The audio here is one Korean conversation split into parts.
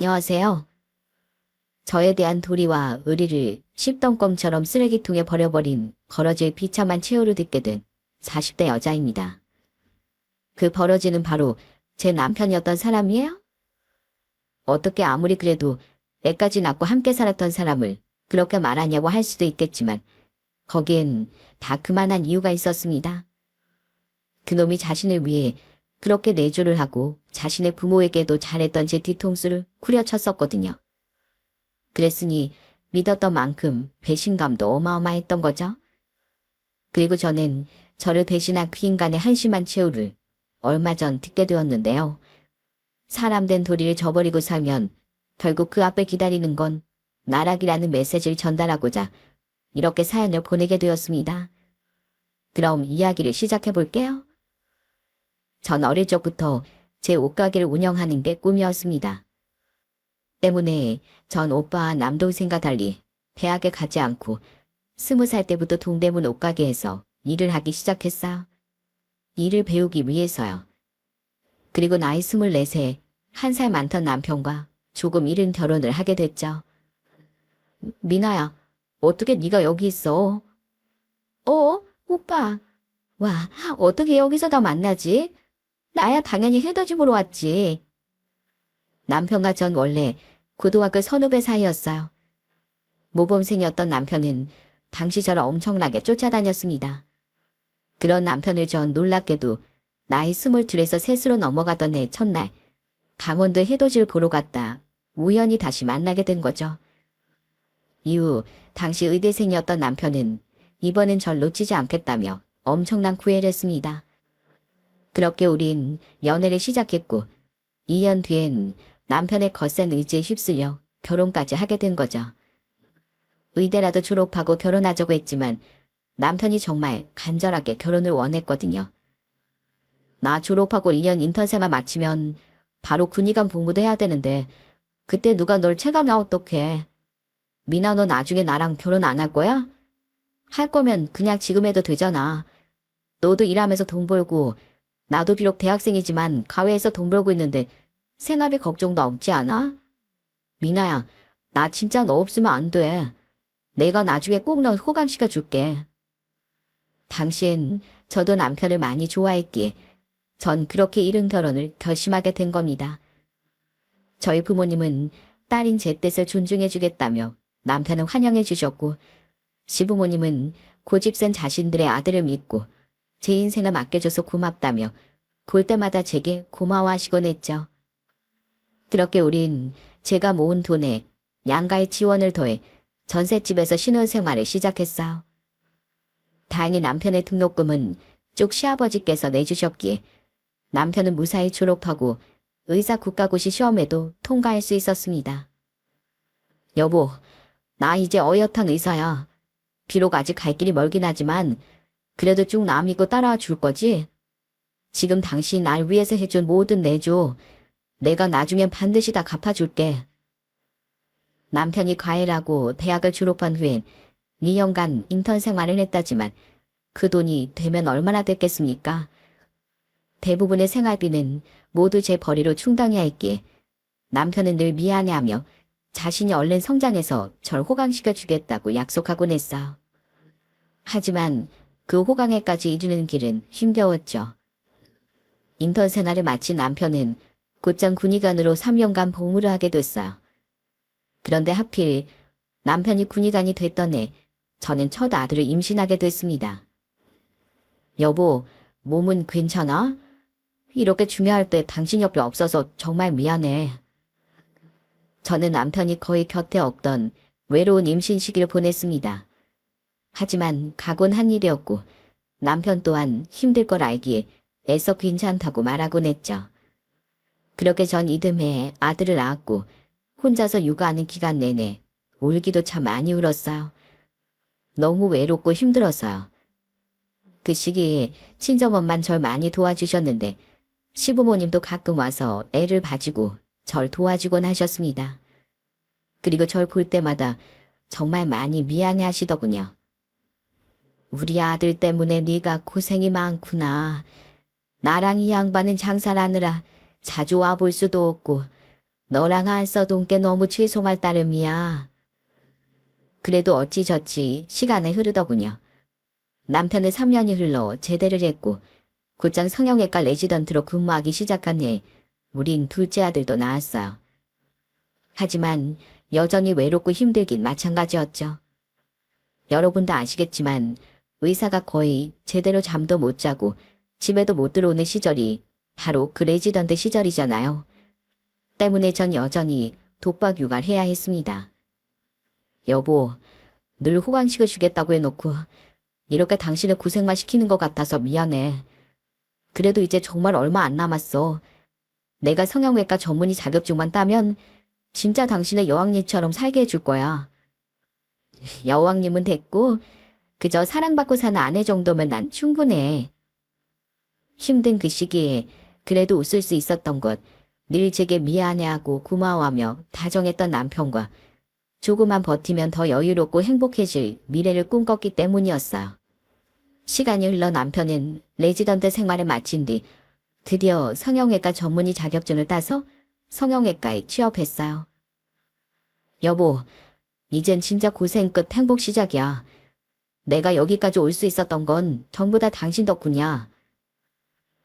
안녕하세요. 저에 대한 도리와 의리를 씹던 껌처럼 쓰레기통에 버려버린 버러지의 비참한 최후를 듣게 된 40대 여자입니다. 그 버러지는 바로 제 남편이었던 사람이에요? 어떻게 아무리 그래도 애까지 낳고 함께 살았던 사람을 그렇게 말하냐고 할 수도 있겠지만 거기엔 다 그만한 이유가 있었습니다. 그놈이 자신을 위해 그렇게 내조를 하고 자신의 부모에게도 잘했던 제 뒤통수를 후려쳤었거든요. 그랬으니 믿었던 만큼 배신감도 어마어마했던 거죠. 그리고 저는 저를 배신한 그 인간의 한심한 최후를 얼마 전 듣게 되었는데요. 사람 된 도리를 저버리고 살면 결국 그 앞에 기다리는 건 나락이라는 메시지를 전달하고자 이렇게 사연을 보내게 되었습니다. 그럼 이야기를 시작해 볼게요. 전 어릴 적부터 제 옷가게를 운영하는 게 꿈이었습니다. 때문에 전 오빠와 남동생과 달리 대학에 가지 않고 20살 때부터 동대문 옷가게에서 일을 하기 시작했어요. 일을 배우기 위해서요. 그리고 나이 24세, 한 살 많던 남편과 조금 이른 결혼을 하게 됐죠. 미나야, 어떻게 네가 여기 있어? 오빠. 와, 어떻게 여기서 다 만나지? 나야 당연히 해돋이 보러 왔지. 남편과 전 원래 고등학교 선후배 사이였어요. 모범생이었던 남편은 당시 저를 엄청나게 쫓아다녔습니다. 그런 남편을 전 놀랍게도 나이 22에서 3으로 넘어가던 해 첫날 강원도 해돋이를 보러 갔다 우연히 다시 만나게 된 거죠. 이후 당시 의대생이었던 남편은 이번엔 절 놓치지 않겠다며 엄청난 구애를 했습니다. 그렇게 우린 연애를 시작했고 2년 뒤엔 남편의 거센 의지에 휩쓸려 결혼까지 하게 된 거죠. 의대라도 졸업하고 결혼하자고 했지만 남편이 정말 간절하게 결혼을 원했거든요. 나 졸업하고 2년 인턴 생활 마치면 바로 군의관 복무도 해야 되는데 그때 누가 널 채가면 어떡해. 미나 너 나중에 나랑 결혼 안 할 거야? 할 거면 그냥 지금 해도 되잖아. 너도 일하면서 돈 벌고 나도 비록 대학생이지만 가외에서 돈 벌고 있는데 생활비 걱정도 없지 않아? 미나야, 나 진짜 너 없으면 안 돼. 내가 나중에 꼭 너 호감시켜 줄게. 당시엔 저도 남편을 많이 좋아했기에 전 그렇게 이른 결혼을 결심하게 된 겁니다. 저희 부모님은 딸인 제 뜻을 존중해 주겠다며 남편을 환영해 주셨고 시부모님은 고집센 자신들의 아들을 믿고 제 인생을 맡겨줘서 고맙다며 볼 때마다 제게 고마워하시곤 했죠. 그렇게 우린 제가 모은 돈에 양가의 지원을 더해 전셋집에서 신혼생활을 시작했어요. 다행히 남편의 등록금은 쪽 시아버지께서 내주셨기에 남편은 무사히 졸업하고 의사 국가고시 시험에도 통과할 수 있었습니다. 여보, 나 이제 어엿한 의사야. 비록 아직 갈 길이 멀긴 하지만 그래도 쭉 나 믿고 따라와 줄 거지? 지금 당신 날 위해서 해준 모든 내조 내가 나중엔 반드시 다 갚아줄게. 남편이 과외라고 대학을 졸업한 후엔 2년간 인턴 생활을 했다지만 그 돈이 되면 얼마나 됐겠습니까? 대부분의 생활비는 모두 제 벌이로 충당해야 했기에 남편은 늘 미안해하며 자신이 얼른 성장해서 절 호강시켜 주겠다고 약속하곤 했어요. 하지만 그 호강에까지 이르는 길은 힘겨웠죠. 인턴 생활을 마친 남편은 곧장 군의관으로 3년간 복무를 하게 됐어요. 그런데 하필 남편이 군의관이 됐던 해 저는 첫 아들을 임신하게 됐습니다. 여보, 몸은 괜찮아? 이렇게 중요할 때 당신 옆에 없어서 정말 미안해. 저는 남편이 거의 곁에 없던 외로운 임신 시기를 보냈습니다. 하지만 각오는 한 일이었고 남편 또한 힘들 걸 알기에 애써 괜찮다고 말하곤 했죠. 그렇게 전 이듬해 아들을 낳았고 혼자서 육아하는 기간 내내 울기도 참 많이 울었어요. 너무 외롭고 힘들었어요. 그 시기에 친정엄만 절 많이 도와주셨는데 시부모님도 가끔 와서 애를 봐주고 절 도와주곤 하셨습니다. 그리고 절 볼 때마다 정말 많이 미안해 하시더군요. 우리 아들 때문에 네가 고생이 많구나. 나랑 이 양반은 장사를 하느라 자주 와볼 수도 없고 너랑 안 써돈 게 너무 죄송할 따름이야. 그래도 어찌저찌 시간이 흐르더군요. 남편은 3년이 흘러 제대를 했고 곧장 성형외과 레지던트로 근무하기 시작한 해에 우린 둘째 아들도 낳았어요. 하지만 여전히 외롭고 힘들긴 마찬가지였죠. 여러분도 아시겠지만 의사가 거의 제대로 잠도 못 자고 집에도 못 들어오는 시절이 바로 그 레지던트 시절이잖아요. 때문에 전 여전히 독박 육아를 해야 했습니다. 여보, 늘 호강식을 주겠다고 해놓고 이렇게 당신을 고생만 시키는 것 같아서 미안해. 그래도 이제 정말 얼마 안 남았어. 내가 성형외과 전문의 자격증만 따면 진짜 당신의 여왕님처럼 살게 해줄 거야. 여왕님은 됐고 그저 사랑받고 사는 아내 정도면 난 충분해. 힘든 그 시기에 그래도 웃을 수 있었던 것, 늘 제게 미안해하고 고마워하며 다정했던 남편과 조금만 버티면 더 여유롭고 행복해질 미래를 꿈꿨기 때문이었어요. 시간이 흘러 남편은 레지던트 생활을 마친 뒤 드디어 성형외과 전문의 자격증을 따서 성형외과에 취업했어요. 여보, 이젠 진짜 고생 끝 행복 시작이야. 내가 여기까지 올 수 있었던 건 전부 다 당신 덕분이야.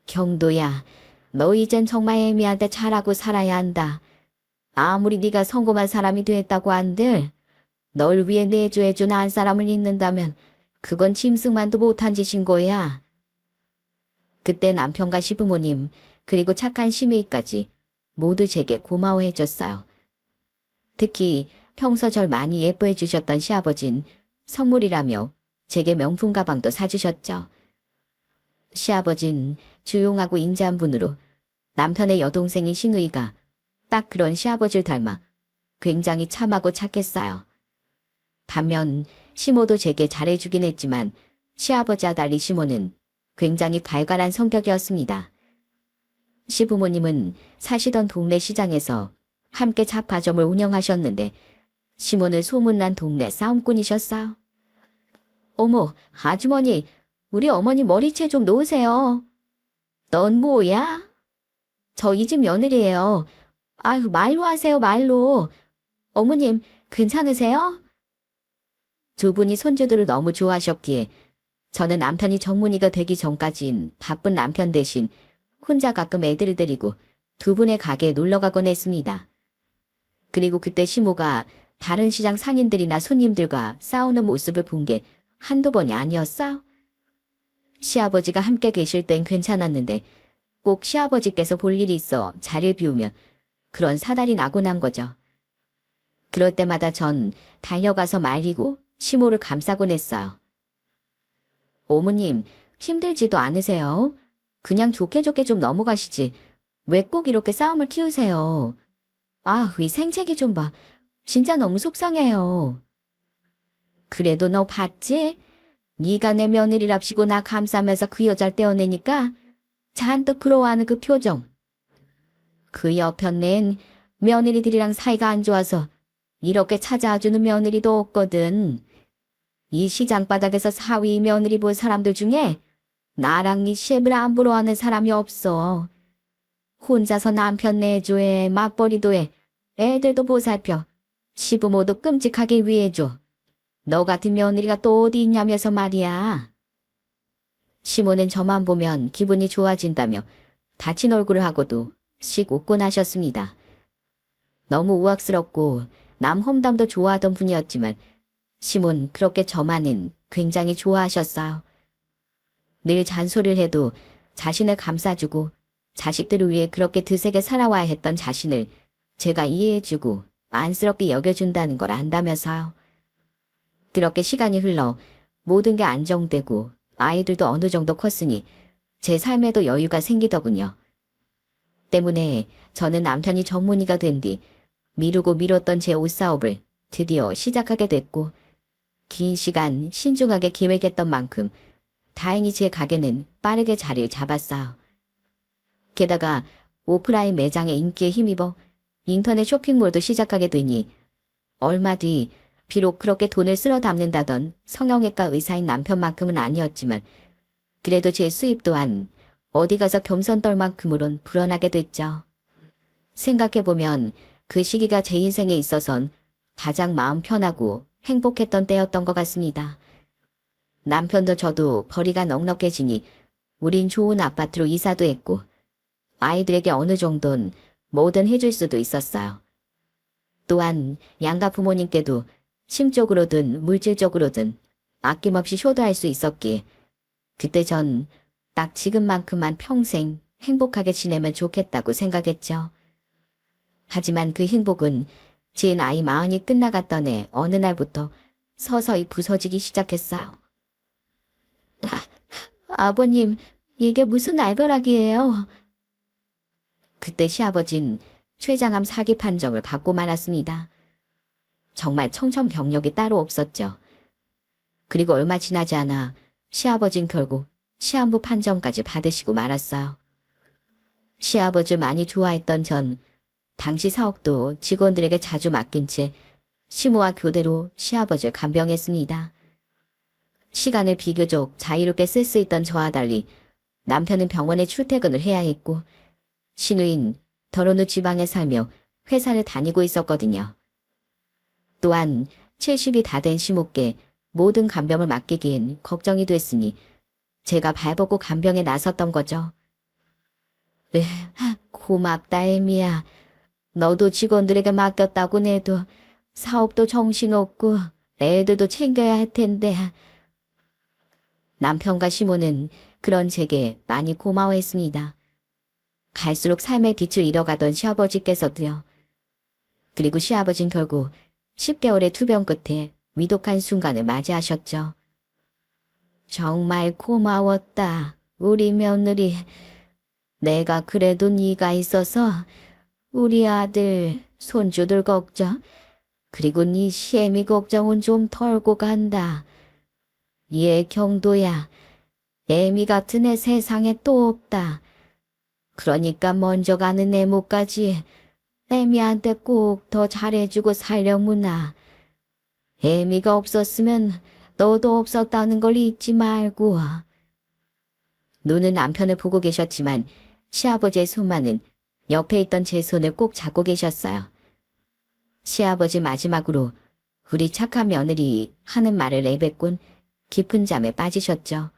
경도야, 너 이젠 정말 애미한테 잘하고 살아야 한다. 아무리 네가 성공한 사람이 됐다고 한들 널 위해 내조해준 한 사람을 잊는다면 그건 짐승만도 못한 짓인 거야. 그때 남편과 시부모님 그리고 착한 시누이까지 모두 제게 고마워해줬어요. 특히 평소 절 많이 예뻐해 주셨던 시아버진 선물이라며 제게 명품 가방도 사주셨죠. 시아버진 조용하고 인자한 분으로 남편의 여동생인 시누이가 딱 그런 시아버지를 닮아 굉장히 참하고 착했어요. 반면 시모도 제게 잘해주긴 했지만 시아버지와 달리 시모는 굉장히 발갈한 성격이었습니다. 시부모님은 사시던 동네 시장에서 함께 잡화점을 운영하셨는데 시모는 소문난 동네 싸움꾼이셨어요. 어머, 아주머니, 우리 어머니 머리채 좀 놓으세요. 넌 뭐야? 저 이 집 며느리예요. 아유, 말로 하세요, 말로. 어머님, 괜찮으세요? 두 분이 손주들을 너무 좋아하셨기에 저는 남편이 전문의가 되기 전까진 바쁜 남편 대신 혼자 가끔 애들을 데리고 두 분의 가게에 놀러 가곤 했습니다. 그리고 그때 시모가 다른 시장 상인들이나 손님들과 싸우는 모습을 본 게 한두 번이 아니었어. 시아버지가 함께 계실 땐 괜찮았는데 꼭 시아버지께서 볼 일이 있어 자리를 비우면 그런 사달이 나곤 한 거죠. 그럴 때마다 전 달려가서 말리고 시모를 감싸곤 했어요. 어머님, 힘들지도 않으세요? 그냥 좋게 좋게 좀 넘어가시지. 왜 꼭 이렇게 싸움을 키우세요? 아, 이 생채기 좀 봐. 진짜 너무 속상해요. 그래도 너 봤지? 네가 내 며느리랍시고 나 감싸면서 그 여자를 떼어내니까 잔뜩 부러워하는 그 표정. 그 옆편낸 며느리들이랑 사이가 안 좋아서 이렇게 찾아와주는 며느리도 없거든. 이 시장 바닥에서 사위 며느리 볼 사람들 중에 나랑 네 셰프를 안 부러워하는 사람이 없어. 혼자서 남편 내조해, 맞벌이도 해, 애들도 보살펴, 시부모도 끔찍하게 위해줘. 너 같은 며느리가 또 어디 있냐면서 말이야. 시모는 저만 보면 기분이 좋아진다며 다친 얼굴을 하고도 씩 웃곤 하셨습니다. 너무 우악스럽고 남 험담도 좋아하던 분이었지만 시몬 그렇게 저만은 굉장히 좋아하셨어요. 늘 잔소리를 해도 자신을 감싸주고 자식들을 위해 그렇게 드세게 살아와야 했던 자신을 제가 이해해주고 안쓰럽게 여겨준다는 걸 안다면서요. 그렇게 시간이 흘러 모든 게 안정되고 아이들도 어느 정도 컸으니 제 삶에도 여유가 생기더군요. 때문에 저는 남편이 전문의가 된 뒤 미루고 미뤘던 제 옷사업을 드디어 시작하게 됐고 긴 시간 신중하게 계획했던 만큼 다행히 제 가게는 빠르게 자리를 잡았어요. 게다가 오프라인 매장의 인기에 힘입어 인터넷 쇼핑몰도 시작하게 되니 얼마 뒤 비록 그렇게 돈을 쓸어 담는다던 성형외과 의사인 남편만큼은 아니었지만 그래도 제 수입 또한 어디 가서 겸손 떨 만큼으론 불어나게 됐죠. 생각해보면 그 시기가 제 인생에 있어선 가장 마음 편하고 행복했던 때였던 것 같습니다. 남편도 저도 벌이가 넉넉해지니 우린 좋은 아파트로 이사도 했고 아이들에게 어느 정도는 뭐든 해줄 수도 있었어요. 또한 양가 부모님께도 심적으로든 물질적으로든 아낌없이 효도할 수 있었기에 그때 전 딱 지금만큼만 평생 행복하게 지내면 좋겠다고 생각했죠. 하지만 그 행복은 제 나이 40이 끝나갔던 해 어느 날부터 서서히 부서지기 시작했어요. 아버님, 이게 무슨 알벼락이에요? 그때 시아버진 췌장암 사기 판정을 받고 말았습니다. 정말 청천벽력이 따로 없었죠. 그리고 얼마 지나지 않아 시아버진 결국 시한부 판정까지 받으시고 말았어요. 시아버지 많이 좋아했던 전 당시 사업도 직원들에게 자주 맡긴 채 시모와 교대로 시아버지를 간병했습니다. 시간을 비교적 자유롭게 쓸 수 있던 저와 달리 남편은 병원에 출퇴근을 해야 했고 시누인 더러누 지방에 살며 회사를 다니고 있었거든요. 또한 70이 다 된 시모께 모든 간병을 맡기기엔 걱정이 됐으니 제가 발벗고 간병에 나섰던 거죠. 고맙다 애미야. 너도 직원들에게 맡겼다고 내도 사업도 정신없고 애들도 챙겨야 할 텐데. 남편과 시모는 그런 제게 많이 고마워했습니다. 갈수록 삶의 빛을 잃어가던 시아버지께서도요. 그리고 시아버진 결국 10개월의 투병 끝에 위독한 순간을 맞이하셨죠. 정말 고마웠다, 우리 며느리. 내가 그래도 네가 있어서 우리 아들, 손주들 걱정, 그리고 네 시애미 걱정은 좀 덜고 간다. 얘 경도야, 애미 같은 애 세상에 또 없다. 그러니까 먼저 가는 애모까지 애미한테 꼭 더 잘해주고 살려무나. 애미가 없었으면 너도 없었다는 걸 잊지 말고. 눈은 남편을 보고 계셨지만 시아버지의 손만은 옆에 있던 제 손을 꼭 잡고 계셨어요. 시아버지 마지막으로 우리 착한 며느리 하는 말을 내뱉곤 깊은 잠에 빠지셨죠.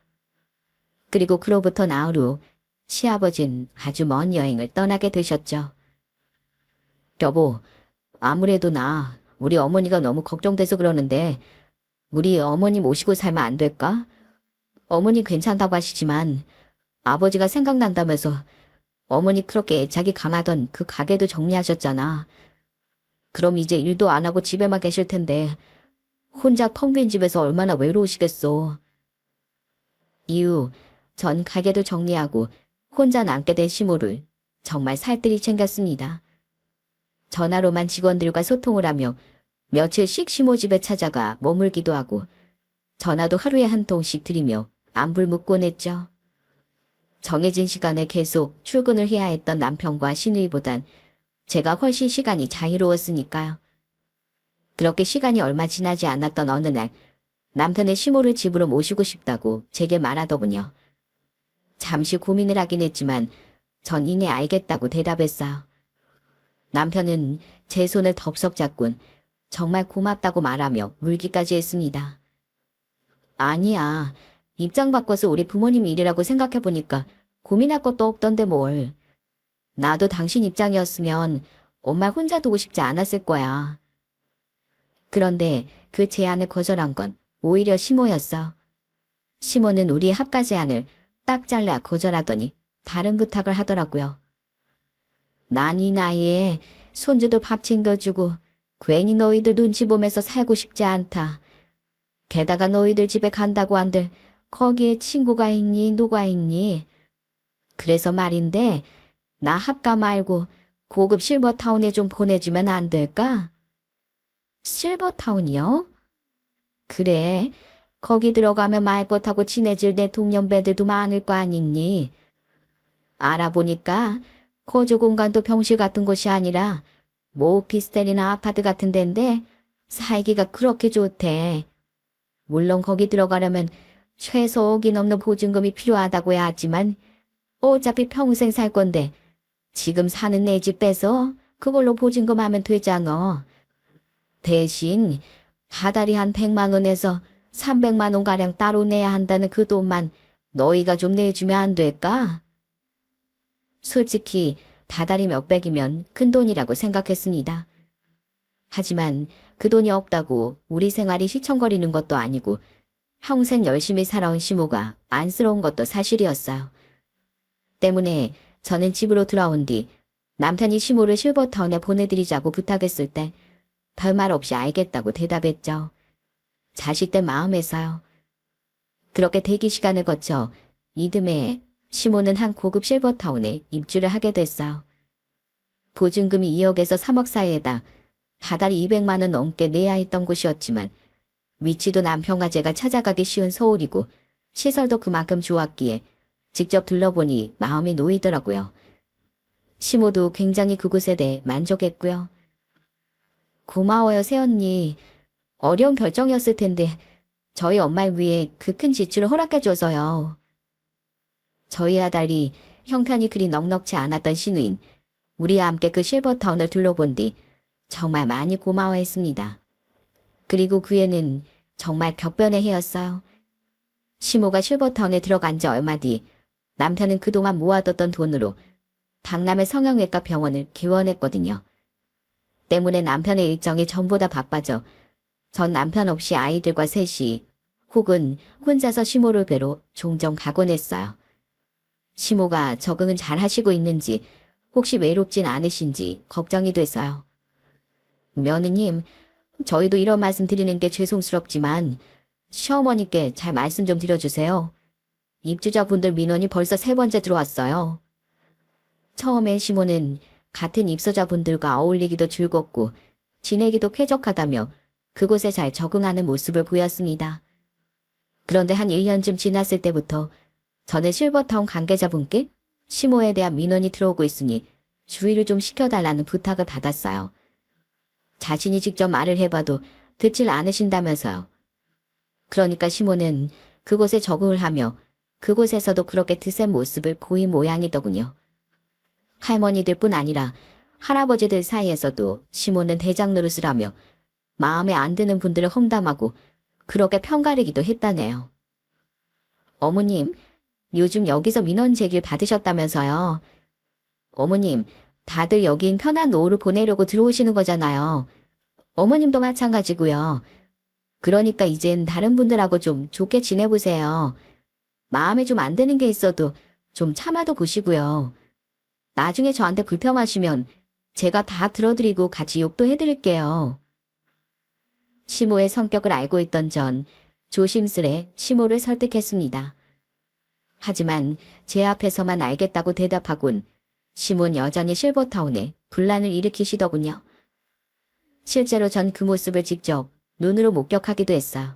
그리고 그로부터 나흘 후 시아버진 아주 먼 여행을 떠나게 되셨죠. 여보, 아무래도 우리 어머니가 너무 걱정돼서 그러는데 우리 어머니 모시고 살면 안 될까? 어머니 괜찮다고 하시지만 아버지가 생각난다면서 어머니 그렇게 애착이 강하던 그 가게도 정리하셨잖아. 그럼 이제 일도 안 하고 집에만 계실 텐데 혼자 텅 빈 집에서 얼마나 외로우시겠소. 이후 전 가게도 정리하고 혼자 남게 된 시모를 정말 살뜰히 챙겼습니다. 전화로만 직원들과 소통을 하며 며칠씩 시모 집에 찾아가 머물기도 하고 전화도 하루에 한 통씩 드리며 안부를 묻곤 했죠. 정해진 시간에 계속 출근을 해야 했던 남편과 시누이보단 제가 훨씬 시간이 자유로웠으니까요. 그렇게 시간이 얼마 지나지 않았던 어느 날 남편의 시모를 집으로 모시고 싶다고 제게 말하더군요. 잠시 고민을 하긴 했지만 전 이내 알겠다고 대답했어요. 남편은 제 손을 덥석 잡곤 정말 고맙다고 말하며 울기까지 했습니다. 아니야. 입장 바꿔서 우리 부모님 일이라고 생각해보니까 고민할 것도 없던데 뭘. 나도 당신 입장이었으면 엄마 혼자 두고 싶지 않았을 거야. 그런데 그 제안을 거절한 건 오히려 시모였어. 시모는 우리의 합가 제안을 딱 잘라 거절하더니 다른 부탁을 하더라고요. 난 이 나이에 손주도 밥 챙겨주고 괜히 너희들 눈치 보면서 살고 싶지 않다. 게다가 너희들 집에 간다고 한들 거기에 친구가 있니 누가 있니? 그래서 말인데 나 합가 말고 고급 실버타운에 좀 보내주면 안 될까? 실버타운이요? 그래. 거기 들어가면 말벗하고 친해질 내 동년배들도 많을 거 아니니? 알아보니까 거주 공간도 병실 같은 곳이 아니라 뭐 오피스텔이나 아파트 같은 데인데 살기가 그렇게 좋대. 물론 거기 들어가려면 최소 5억이 넘는 보증금이 필요하다고 해야 하지만 어차피 평생 살 건데 지금 사는 내 집 빼서 그걸로 보증금하면 되잖아. 대신 다달이 한 100만 원에서 300만 원가량 따로 내야 한다는 그 돈만 너희가 좀 내주면 안 될까? 솔직히 다달이 몇백이면 큰 돈이라고 생각했습니다. 하지만 그 돈이 없다고 우리 생활이 휘청거리는 것도 아니고 평생 열심히 살아온 시모가 안쓰러운 것도 사실이었어요. 때문에 저는 집으로 돌아온 뒤 남편이 시모를 실버타운에 보내드리자고 부탁했을 때 별말 없이 알겠다고 대답했죠. 자식들 마음에서요. 그렇게 대기 시간을 거쳐 이듬해 시모는 한 고급 실버타운에 입주를 하게 됐어요. 보증금이 2억에서 3억 사이에다 다달이 200만 원 넘게 내야 했던 곳이었지만 위치도 남편과 제가 찾아가기 쉬운 서울이고 시설도 그만큼 좋았기에 직접 둘러보니 마음이 놓이더라고요. 시모도 굉장히 그곳에 대해 만족했고요. 고마워요, 새언니. 어려운 결정이었을 텐데 저희 엄마를 위해 그 큰 지출을 허락해줘서요. 저희와 달리 형편이 그리 넉넉지 않았던 시누인, 우리와 함께 그 실버타운을 둘러본 뒤 정말 많이 고마워했습니다. 그리고 그 해는 정말 격변의 해였어요. 시모가 실버타운에 들어간 지 얼마 뒤 남편은 그동안 모아뒀던 돈으로 강남의 성형외과 병원을 개원했거든요. 때문에 남편의 일정이 전보다 바빠져 전 남편 없이 아이들과 셋이 혹은 혼자서 시모를 뵈러 종종 가곤 했어요. 시모가 적응은 잘 하시고 있는지 혹시 외롭진 않으신지 걱정이 됐어요. 며느님, 저희도 이런 말씀 드리는 게 죄송스럽지만 시어머니께 잘 말씀 좀 드려주세요. 입주자분들 민원이 벌써 3번째 들어왔어요. 처음에 시모는 같은 입소자분들과 어울리기도 즐겁고 지내기도 쾌적하다며 그곳에 잘 적응하는 모습을 보였습니다. 그런데 한 1년쯤 지났을 때부터 저는 실버타운 관계자분께 시모에 대한 민원이 들어오고 있으니 주의를 좀 시켜달라는 부탁을 받았어요. 자신이 직접 말을 해봐도 듣질 않으신다면서요. 그러니까 시모는 그곳에 적응을 하며 그곳에서도 그렇게 드센 모습을 보인 모양이더군요. 할머니들 뿐 아니라 할아버지들 사이에서도 시모는 대장 노릇을 하며 마음에 안 드는 분들을 험담하고 그렇게 편가르기도 했다네요. 어머님, 요즘 여기서 민원 제기를 받으셨다면서요. 어머님, 다들 여긴 편한 노후를 보내려고 들어오시는 거잖아요. 어머님도 마찬가지고요. 그러니까 이젠 다른 분들하고 좀 좋게 지내보세요. 마음에 좀 안 드는 게 있어도 좀 참아도 보시고요. 나중에 저한테 불평하시면 제가 다 들어드리고 같이 욕도 해드릴게요. 시모의 성격을 알고 있던 전 조심스레 시모를 설득했습니다. 하지만 제 앞에서만 알겠다고 대답하곤 시모는 여전히 실버타운에 분란을 일으키시더군요. 실제로 전 그 모습을 직접 눈으로 목격하기도 했어요.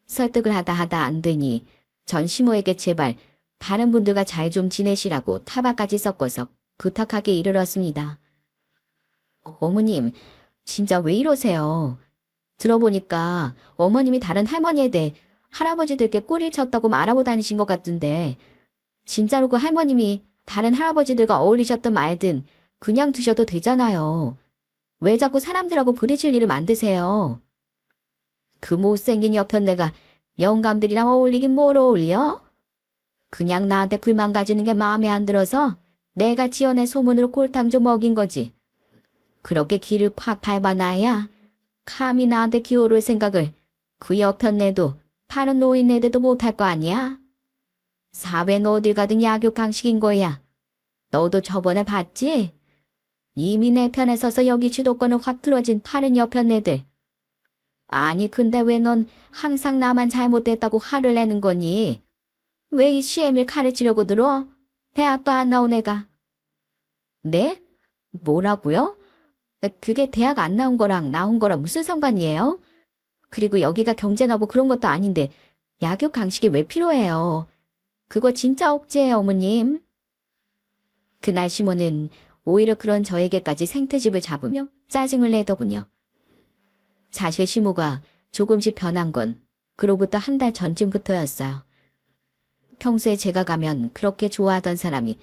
설득을 하다 안 되니 전 시모에게 제발 다른 분들과 잘 좀 지내시라고 타박까지 섞어서 부탁하게 이르렀습니다. 어머님, 진짜 왜 이러세요? 들어보니까 어머님이 다른 할머니에 대해 할아버지들께 꼬리를 쳤다고 말하고 다니신 것 같은데 진짜로 그 할머님이 다른 할아버지들과 어울리셨든 말든 그냥 두셔도 되잖아요. 왜 자꾸 사람들하고 부딪힐 일을 만드세요? 그 못생긴 여편네가 영감들이랑 어울리긴 뭘 어울려? 그냥 나한테 불만 가지는 게 마음에 안 들어서 내가 지어낸 소문으로 꼴탕 좀 먹인 거지. 그렇게 귀를 팍 밟아놔야 감히 나한테 기어오를 생각을 그 여편네도 다른 노인네들도 못할 거 아니야? 사회는 어딜 가든 약육강식인 거야. 너도 저번에 봤지? 이미 내 편에 서서 여기 주도권을 확 틀어진 다른 여편네들. 아니 근데 왜 넌 항상 나만 잘못됐다고 화를 내는 거니? 왜 이 시애미를 가르치려고 들어? 대학도 안 나온 애가. 네? 뭐라고요? 그게 대학 안 나온 거랑 나온 거랑 무슨 상관이에요? 그리고 여기가 경제나고 그런 것도 아닌데 약육 강식이 왜 필요해요? 그거 진짜 억지예요, 어머님. 그날 시모는 오히려 그런 저에게까지 생트집을 잡으며 짜증을 내더군요. 사실 시모가 조금씩 변한 건 그로부터 한 달 전쯤부터였어요. 평소에 제가 가면 그렇게 좋아하던 사람이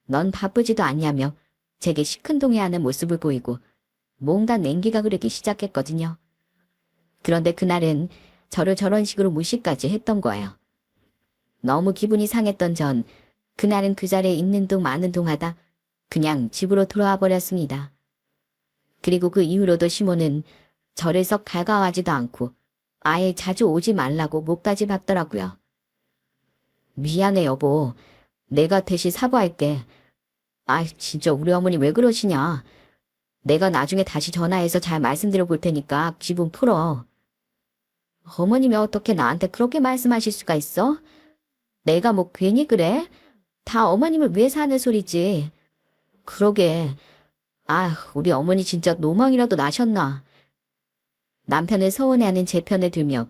넌 바쁘지도 않냐며 제게 시큰둥해하는 모습을 보이고 뭔가 냉기가 흐르기 시작했거든요. 그런데 그날은 저를 저런 식으로 무시까지 했던 거예요. 너무 기분이 상했던 전 그날은 그 자리에 있는 둥 마는 둥 하다 그냥 집으로 돌아와 버렸습니다. 그리고 그 이후로도 시모는 저를 썩 달가워하지도 않고 아예 자주 오지 말라고 목까지 박더라고요. 미안해 여보. 내가 대신 사과할게. 아 진짜 우리 어머니 왜 그러시냐. 내가 나중에 다시 전화해서 잘 말씀드려 볼 테니까 기분 풀어. 어머님이 어떻게 나한테 그렇게 말씀하실 수가 있어? 내가 뭐 괜히 그래? 다 어머님을 위해서 하는 소리지. 그러게. 아, 우리 어머니 진짜 노망이라도 나셨나. 남편을 서운해하는 제 편에 들며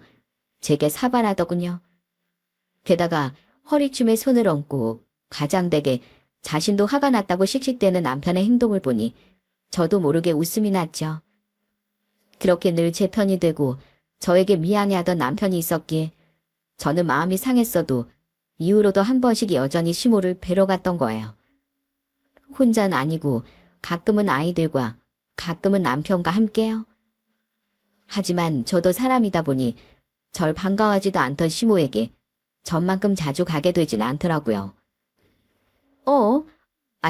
제게 사발하더군요. 게다가 허리춤에 손을 얹고 가장되게 자신도 화가 났다고 씩씩대는 남편의 행동을 보니 저도 모르게 웃음이 났죠. 그렇게 늘 제 편이 되고 저에게 미안해하던 남편이 있었기에 저는 마음이 상했어도 이후로도 한 번씩 여전히 시모를 뵈러 갔던 거예요. 혼자는 아니고 가끔은 아이들과 가끔은 남편과 함께요. 하지만 저도 사람이다 보니 절 반가워하지도 않던 시모에게 전만큼 자주 가게 되진 않더라고요.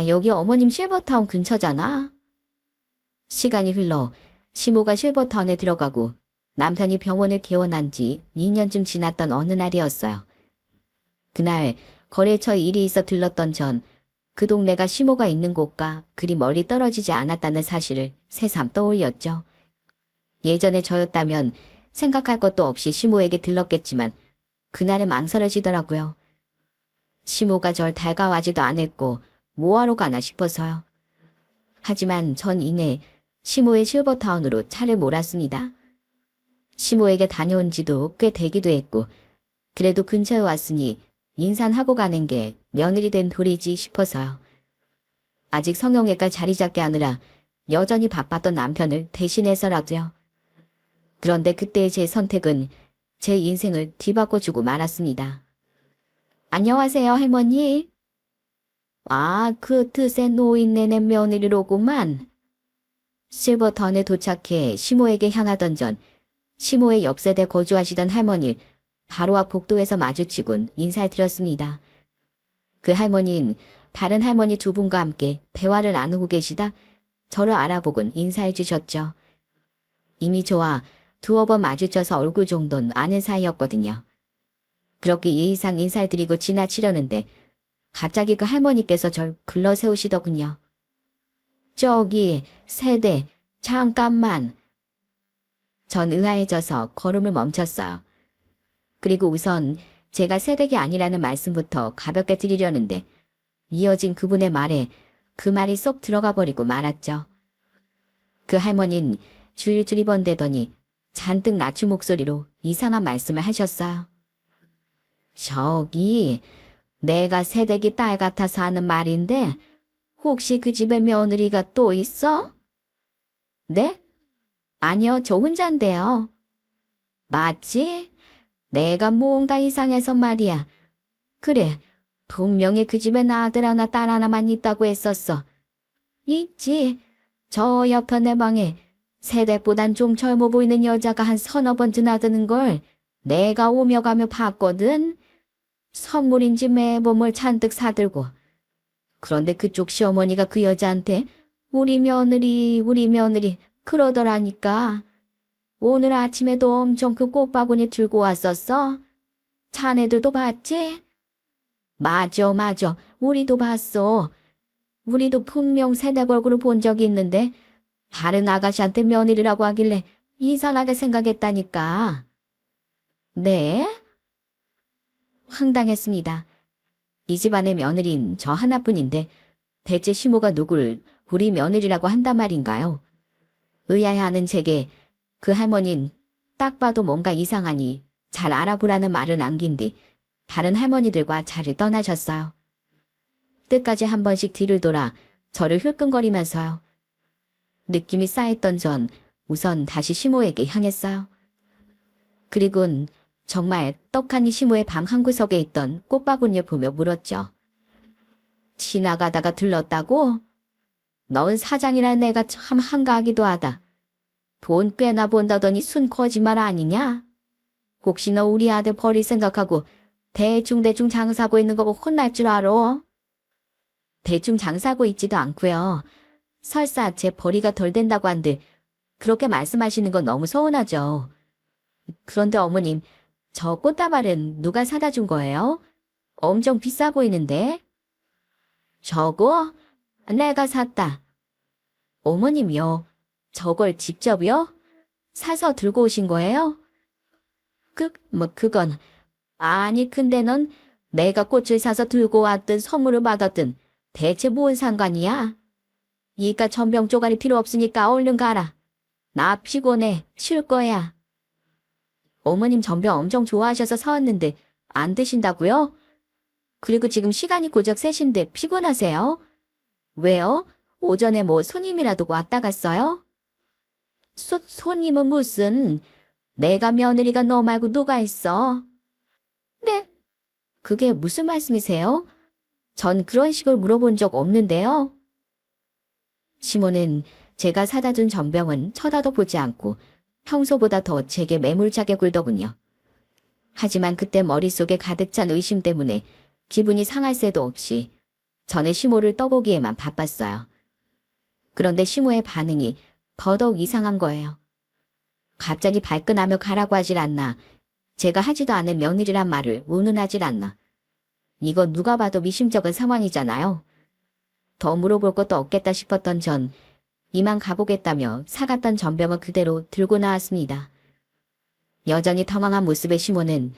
여기 어머님 실버타운 근처잖아. 시간이 흘러 시모가 실버타운에 들어가고 남편이 병원을 개원한 지 2년쯤 지났던 어느 날이었어요. 그날 거래처에 일이 있어 들렀던 전 그 동네가 시모가 있는 곳과 그리 멀리 떨어지지 않았다는 사실을 새삼 떠올렸죠. 예전에 저였다면 생각할 것도 없이 시모에게 들렀겠지만 그날은 망설여지더라고요. 시모가 절 달가워하지도 않았고 뭐하러 가나 싶어서요. 하지만 전 이내 시모의 실버타운으로 차를 몰았습니다. 시모에게 다녀온 지도 꽤 되기도 했고 그래도 근처에 왔으니 인사하고 가는 게 며느리 된 도리지 싶어서요. 아직 성형외과 자리 잡게 하느라 여전히 바빴던 남편을 대신해서라도요. 그런데 그때의 제 선택은 제 인생을 뒤바꿔주고 말았습니다. 안녕하세요 할머니. 아, 그 틈새 노인네네 며느리로구만. 실버타운에 도착해 시모에게 향하던 전 시모의 옆세대 거주하시던 할머니를 바로 앞 복도에서 마주치곤 인사를 드렸습니다. 그 할머니는 다른 할머니 두 분과 함께 대화를 나누고 계시다 저를 알아보곤 인사해 주셨죠. 이미 저와 두어 번 마주쳐서 얼굴 정도는 아는 사이였거든요. 그렇게 예의상 인사를 드리고 지나치려는데 갑자기 그 할머니께서 절 불러세우시더군요. 저기 세대 잠깐만. 전 의아해져서 걸음을 멈췄어요. 그리고 우선 제가 세댁이 아니라는 말씀부터 가볍게 드리려는데 이어진 그분의 말에 그 말이 쏙 들어가 버리고 말았죠. 그 할머니는 줄줄이 번대더니 잔뜩 낮춘 목소리로 이상한 말씀을 하셨어요. 저기 내가 세댁이 딸 같아서 하는 말인데 혹시 그 집에 며느리가 또 있어? 네? 아니요, 저 혼자인데요. 맞지? 내가 뭔가 이상해서 말이야. 그래, 분명히 그 집에 나 아들 하나 딸 하나만 있다고 했었어. 있지. 저 옆편의 방에 세댁보단 좀 젊어 보이는 여자가 한 서너 번 드나드는 걸 내가 오며 가며 봤거든. 선물인지 매범을 잔뜩 사들고. 그런데 그쪽 시어머니가 그 여자한테 우리 며느리 그러더라니까. 오늘 아침에도 엄청 그 꽃바구니 들고 왔었어. 자네들도 봤지? 맞아. 우리도 봤어. 우리도 분명 세댁 얼굴을 본 적이 있는데 다른 아가씨한테 며느리라고 하길래 이상하게 생각했다니까. 네? 황당했습니다. 이 집안의 며느리는 저 하나뿐인데 대체 시모가 누굴 우리 며느리라고 한단 말인가요? 의아해하는 제게 그 할머니는 딱 봐도 뭔가 이상하니 잘 알아보라는 말을 남긴 뒤 다른 할머니들과 자리를 떠나셨어요. 끝까지 한 번씩 뒤를 돌아 저를 흘끔거리면서요. 느낌이 쌓였던 전 우선 다시 시모에게 향했어요. 그리곤 정말 떡하니 시모의 방 한구석에 있던 꽃바구니를 보며 물었죠. 지나가다가 들렀다고? 넌 사장이라 내가 참 한가하기도 하다. 돈 꽤나 본다더니 순 거짓말 아니냐? 혹시 너 우리 아들 버릴 생각하고 대충 장사하고 있는 거 보고 혼날 줄 알아? 대충 장사하고 있지도 않고요. 설사 제 벌이가 덜 된다고 한들 그렇게 말씀하시는 건 너무 서운하죠. 그런데 어머님, 저 꽃다발은 누가 사다 준 거예요? 엄청 비싸 보이는데? 저거? 내가 샀다. 어머님이요. 저걸 직접요? 사서 들고 오신 거예요? 그건. 아니, 근데 넌 내가 꽃을 사서 들고 왔든 선물을 받았든 대체 뭔 상관이야? 이까 전병 쪼가리 필요 없으니까 얼른 가라. 나 피곤해. 쉴 거야. 어머님 전병 엄청 좋아하셔서 사왔는데 안 드신다고요? 그리고 지금 시간이 고작 3시인데 피곤하세요? 왜요? 오전에 뭐 손님이라도 왔다 갔어요? 손님은 무슨? 내가 며느리가 너 말고 누가 있어? 네? 그게 무슨 말씀이세요? 전 그런 식으로 물어본 적 없는데요. 시모는 제가 사다 준 전병은 쳐다도 보지 않고 평소보다 더 제게 매몰차게 굴더군요. 하지만 그때 머릿속에 가득 찬 의심 때문에 기분이 상할 새도 없이 저는 시모를 떠보기에만 바빴어요. 그런데 시모의 반응이 더더욱 이상한 거예요. 갑자기 발끈하며 가라고 하질 않나. 제가 하지도 않은 며느리란 말을 운운하질 않나. 이건 누가 봐도 미심쩍은 상황이잖아요. 더 물어볼 것도 없겠다 싶었던 전 이만 가보겠다며 사갔던 전병을 그대로 들고 나왔습니다. 여전히 당황한 모습의 시모는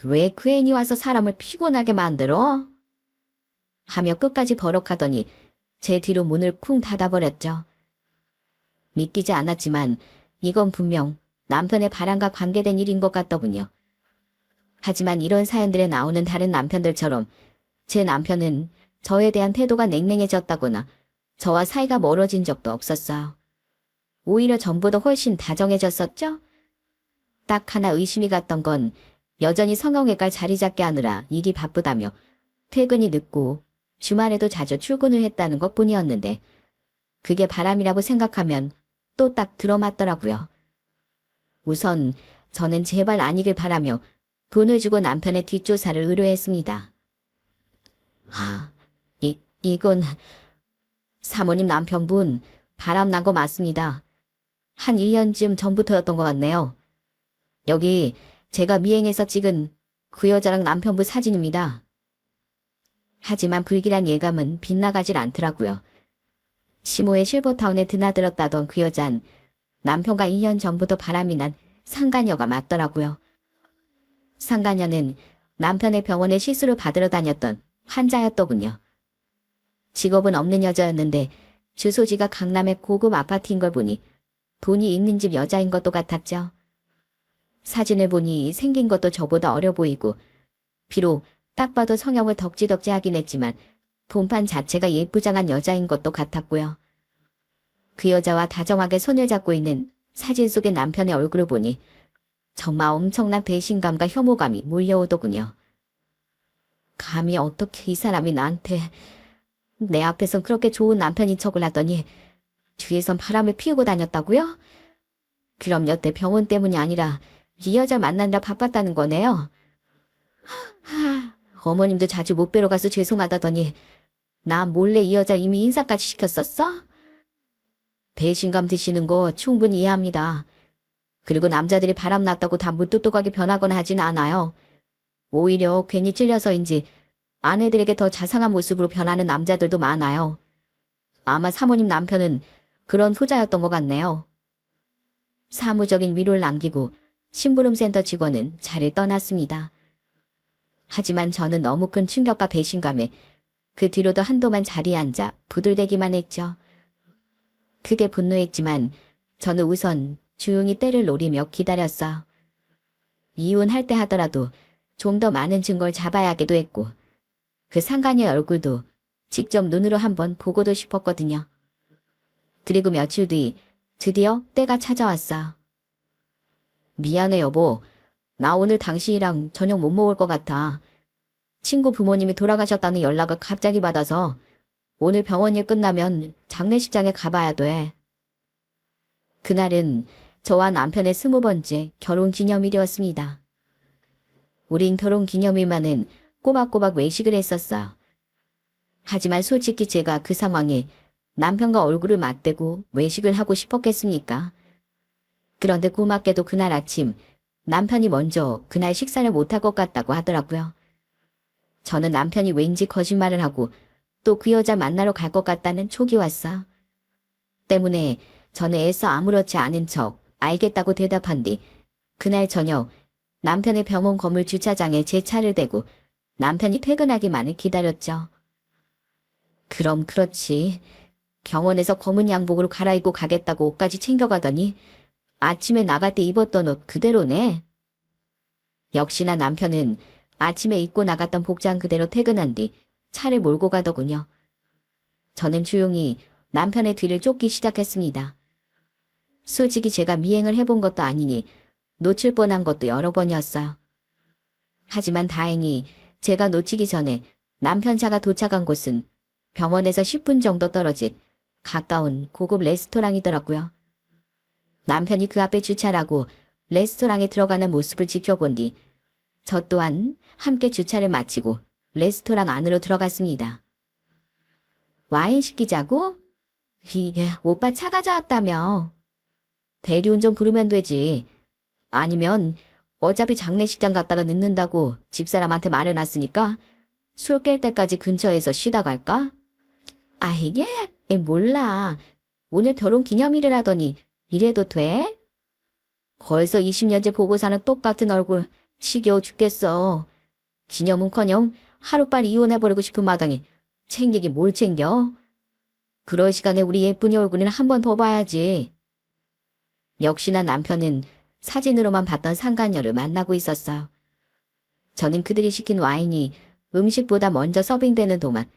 왜 그 애인이 와서 사람을 피곤하게 만들어? 하며 끝까지 버럭하더니 제 뒤로 문을 쿵 닫아버렸죠. 믿기지 않았지만 이건 분명 남편의 바람과 관계된 일인 것 같더군요. 하지만 이런 사연들에 나오는 다른 남편들처럼 제 남편은 저에 대한 태도가 냉랭해졌다거나 저와 사이가 멀어진 적도 없었어요. 오히려 전보다 훨씬 다정해졌었죠? 딱 하나 의심이 갔던 건 여전히 성형외과 자리 잡게 하느라 일이 바쁘다며 퇴근이 늦고 주말에도 자주 출근을 했다는 것뿐이었는데 그게 바람이라고 생각하면 또 딱 들어맞더라고요. 우선 저는 제발 아니길 바라며 돈을 주고 남편의 뒷조사를 의뢰했습니다. 이건 사모님 남편분 바람난 거 맞습니다. 한 1년쯤 전부터였던 것 같네요. 여기 제가 미행해서 찍은 그 여자랑 남편분 사진입니다. 하지만 불길한 예감은 빗나가질 않더라고요. 시모의 실버타운에 드나들었다던 그 여잔 남편과 2년 전부터 바람이 난 상간녀가 맞더라고요. 상간녀는 남편의 병원에 시술을 받으러 다녔던 환자였더군요. 직업은 없는 여자였는데 주소지가 강남의 고급 아파트인 걸 보니 돈이 있는 집 여자인 것도 같았죠. 사진을 보니 생긴 것도 저보다 어려 보이고 비록 딱 봐도 성형을 덕지덕지 하긴 했지만 본판 자체가 예쁘장한 여자인 것도 같았고요. 그 여자와 다정하게 손을 잡고 있는 사진 속의 남편의 얼굴을 보니 정말 엄청난 배신감과 혐오감이 몰려오더군요. 감히 어떻게 이 사람이 나한테 내 앞에선 그렇게 좋은 남편인 척을 하더니 뒤에선 바람을 피우고 다녔다고요? 그럼 여태 병원 때문이 아니라 이 여자 만나느라 바빴다는 거네요. 어머님도 자주 못 뵈러 가서 죄송하다더니 나 몰래 이 여자 이미 인사까지 시켰었어? 배신감 드시는 거 충분히 이해합니다. 그리고 남자들이 바람났다고 다 무뚝뚝하게 변하거나 하진 않아요. 오히려 괜히 찔려서인지 아내들에게 더 자상한 모습으로 변하는 남자들도 많아요. 아마 사모님 남편은 그런 후자였던 것 같네요. 사무적인 위로를 남기고 심부름센터 직원은 자리를 떠났습니다. 하지만 저는 너무 큰 충격과 배신감에 그 뒤로도 한동안 자리에 앉아 부들대기만 했죠. 크게 분노했지만 저는 우선 조용히 때를 노리며 기다렸어요. 이혼할 때 하더라도 좀 더 많은 증거를 잡아야 하기도 했고 그 상간녀의 얼굴도 직접 눈으로 한번 보고도 싶었거든요. 그리고 며칠 뒤 드디어 때가 찾아왔어요. 미안해 여보. 나 오늘 당신이랑 저녁 못 먹을 것 같아. 친구 부모님이 돌아가셨다는 연락을 갑자기 받아서 오늘 병원 일 끝나면 장례식장에 가봐야 돼. 그날은 저와 남편의 20번째 결혼 기념일이었습니다. 우린 결혼 기념일만은 꼬박꼬박 외식을 했었어요. 하지만 솔직히 제가 그 상황에 남편과 얼굴을 맞대고 외식을 하고 싶었겠습니까? 그런데 고맙게도 그날 아침 남편이 먼저 그날 식사를 못할 것 같다고 하더라고요. 저는 남편이 왠지 거짓말을 하고 또 그 여자 만나러 갈 것 같다는 촉이 왔어요. 때문에 저는 애써 아무렇지 않은 척 알겠다고 대답한 뒤 그날 저녁 남편의 병원 건물 주차장에 제 차를 대고 남편이 퇴근하기만을 기다렸죠. 그럼 그렇지. 병원에서 검은 양복으로 갈아입고 가겠다고 옷까지 챙겨가더니 아침에 나갈 때 입었던 옷 그대로네. 역시나 남편은 아침에 입고 나갔던 복장 그대로 퇴근한 뒤 차를 몰고 가더군요. 저는 조용히 남편의 뒤를 쫓기 시작했습니다. 솔직히 제가 미행을 해본 것도 아니니 놓칠 뻔한 것도 여러 번이었어요. 하지만 다행히 제가 놓치기 전에 남편 차가 도착한 곳은 병원에서 10분 정도 떨어진 가까운 고급 레스토랑이더라고요. 남편이 그 앞에 주차를 하고 레스토랑에 들어가는 모습을 지켜본 뒤 저 또한 함께 주차를 마치고 레스토랑 안으로 들어갔습니다. 와인 시키자고? 오빠 차 가져왔다며. 대리운전 부르면 되지. 아니면 어차피 장례식장 갔다가 늦는다고 집사람한테 말해놨으니까 술 깰 때까지 근처에서 쉬다 갈까? 이게 몰라. 오늘 결혼 기념일이라더니 이래도 돼? 벌써 20년째 보고 사는 똑같은 얼굴 지겨워 죽겠어. 기념은커녕 하루빨리 이혼해버리고 싶은 마당에 챙기긴 뭘 챙겨? 그럴 시간에 우리 예쁜이 얼굴은 한 번 더 봐야지. 역시나 남편은 사진으로만 봤던 상간녀를 만나고 있었어요. 저는 그들이 시킨 와인이 음식보다 먼저 서빙되는 동안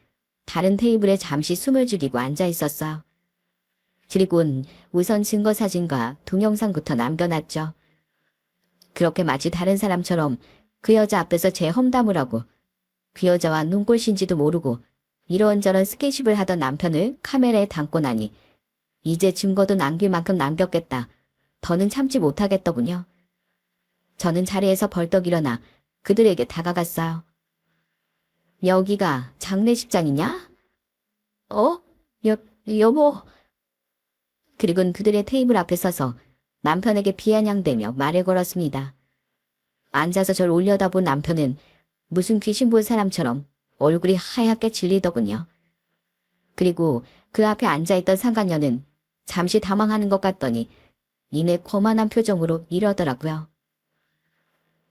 다른 테이블에 잠시 숨을 죽이고 앉아 있었어요. 그리고는 우선 증거사진과 동영상부터 남겨놨죠. 그렇게 마치 다른 사람처럼 그 여자 앞에서 제 험담을 하고 그 여자와 눈꼴신지도 모르고 이런저런 스킨십을 하던 남편을 카메라에 담고 나니 이제 증거도 남길 만큼 남겼겠다. 더는 참지 못하겠더군요. 저는 자리에서 벌떡 일어나 그들에게 다가갔어요. 여기가 장례식장이냐? 여보. 그리고는 그들의 테이블 앞에 서서 남편에게 비아냥대며 말을 걸었습니다. 앉아서 절 올려다본 남편은 무슨 귀신 본 사람처럼 얼굴이 하얗게 질리더군요. 그리고 그 앞에 앉아있던 상간녀는 잠시 당황하는 것 같더니 이내 거만한 표정으로 이러더라고요.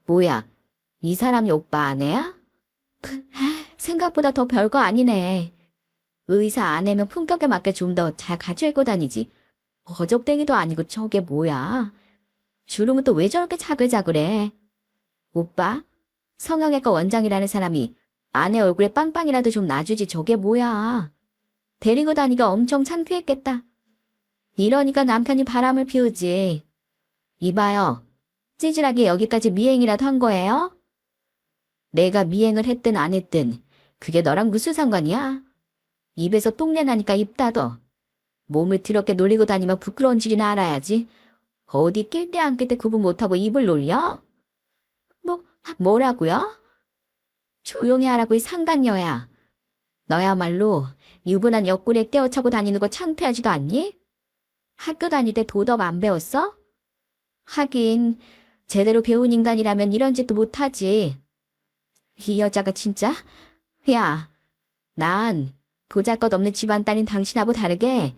뭐야, 이 사람이 오빠 아내야? 생각보다 더 별거 아니네. 의사 아내면 품격에 맞게 좀 더 잘 갖춰 입고 다니지. 어적댕이도 아니고 저게 뭐야? 주름은 또 왜 저렇게 자글자글해? 오빠, 성형외과 원장이라는 사람이 아내 얼굴에 빵빵이라도 좀 놔주지 저게 뭐야? 데리고 다니기가 엄청 창피했겠다. 이러니까 남편이 바람을 피우지. 이봐요. 찌질하게 여기까지 미행이라도 한 거예요? 내가 미행을 했든 안 했든 그게 너랑 무슨 상관이야? 입에서 똥내 나니까 입 닫어. 몸을 더럽게 놀리고 다니면 부끄러운 줄이나 알아야지. 어디 낄 때 안 낄 때 구분 못하고 입을 놀려? 뭐라고요? 조용히 하라고 이 상간녀야. 너야말로 유부남 옆구리에 떼어차고 다니는 거 창피하지도 않니? 학교 다닐 때 도덕 안 배웠어? 하긴 제대로 배운 인간이라면 이런 짓도 못하지. 이 여자가 진짜? 야, 난 보잘것없는 집안 딸인 당신하고 다르게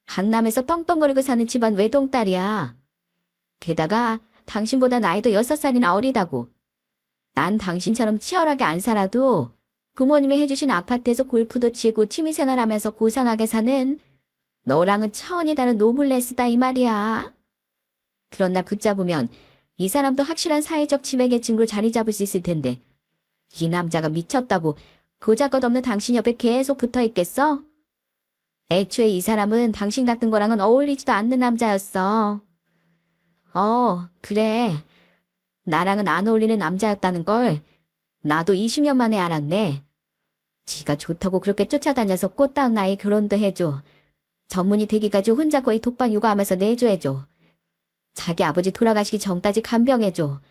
강남에서 떵떵거리고 사는 집안 외동딸이야. 게다가 당신보다 나이도 6살이나 어리다고. 난 당신처럼 치열하게 안 살아도 부모님이 해주신 아파트에서 골프도 치고 취미생활하면서 고상하게 사는 너랑은 차원이 다른 노블레스다 이 말이야. 그러나 붙잡으면 이 사람도 확실한 사회적 지배계층으로 자리 잡을 수 있을 텐데 이 남자가 미쳤다고 보잘것없는 당신 옆에 계속 붙어있겠어? 애초에 이 사람은 당신 같은 거랑은 어울리지도 않는 남자였어. 그래. 나랑은 안 어울리는 남자였다는 걸 나도 20년 만에 알았네. 지가 좋다고 그렇게 쫓아다녀서 꽃다운 나이 결혼도 해줘. 전문이 되기까지 혼자 거의 독방 육아하면서 내조해줘. 자기 아버지 돌아가시기 전까지 간병해줘.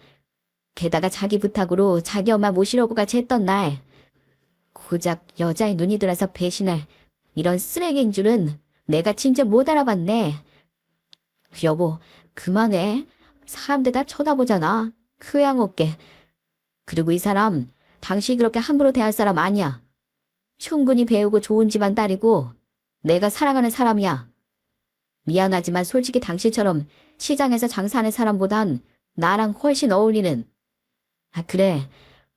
게다가 자기 부탁으로 자기 엄마 모시려고 같이 했던 날 고작 여자의 눈이 들어서 배신할 이런 쓰레기인 줄은 내가 진짜 못 알아봤네. 여보, 그만해. 사람들 다 쳐다보잖아. 흐양 없게. 그리고 이 사람 당신이 그렇게 함부로 대할 사람 아니야. 충분히 배우고 좋은 집안 딸이고 내가 사랑하는 사람이야. 미안하지만 솔직히 당신처럼 시장에서 장사하는 사람보단 나랑 훨씬 어울리는. 아, 그래.